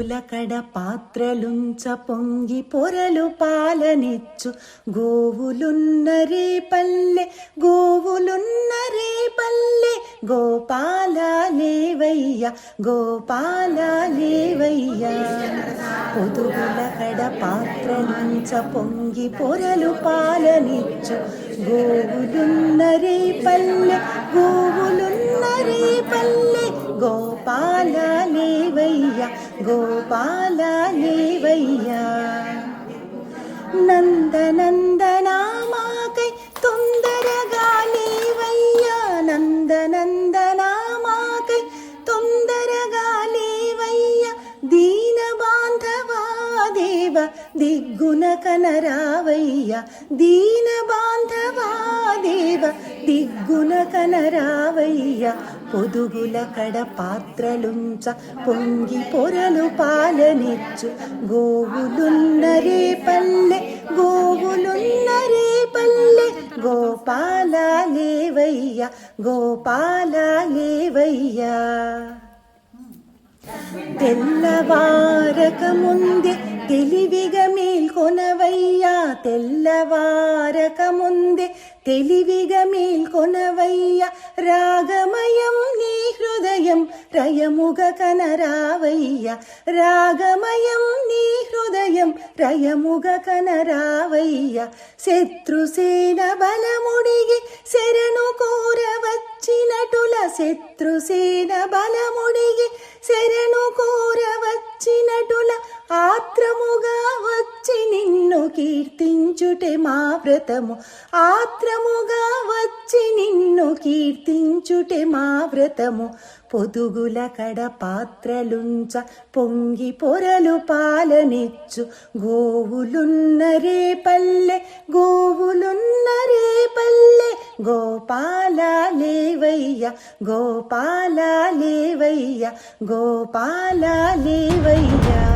పొదుగుల కడ పాత్రలుంచ పొంగి పొరలు పాలనిచ్చు గోవులున్నరే పల్లె గోవులున్నరే పల్లె గోపాల లేవయ్య గోపాల లేవయ్య పొదుగుల కడ పాత్రలుంచ పొంగి పొరలు పాలనిచ్చు గోవులున్నరే పల్లె గోవులున్నరే పల్లె గోపాల లేవయ్య గోపాల లేవయ్య నందనందనామాకై తొందరగా లేవయ్యా నందనందనామాకై తొందరగా లేవయ్య దీన బాంధవా దేవ దిగ్గున కనరావయ్య దీన బాంధవా దేవ దిగ్గున కనరావయ్య పొదుగుల కడ పాత్రలుంచ పొంగి పొరలు పాలనిచ్చు గోవులున్నరే పల్లె గోవులున్నరే పల్లె గోపాల లేవయ్య గోపాల లేవయ్య తెల్లవారక ముందే తెలివిగా మేల్కొనవయ్యా తెల్లవారక ముందే తెలివిగా మేల్కొనవయ్యా రాగమయం నీ హృదయం రయముగ కనరావయ్య రాగమయం నీ హృదయం రయముగ కనరావయ్య శత్రుసేన బలముడిగి శరణు కోరవచ్చినటుల శత్రుసేన బలముడిగి శరణు కోరవచ్చినటుల ఆత్రముగా వచ్చి నిన్ను కీర్తించుటే మా వ్రతము ఆత్రముగా వచ్చి నిన్ను కీర్తించుటే మా వ్రతము పొదుగుల కడ పాత్రలుంచ పొంగి పొరలు పాలనిచ్చు గోవులున్నరే పల్లె గోవులున్నరే పల్లె గోపాల లేవయ్య గోపాల లేవయ్య గోపాల లేవయ్య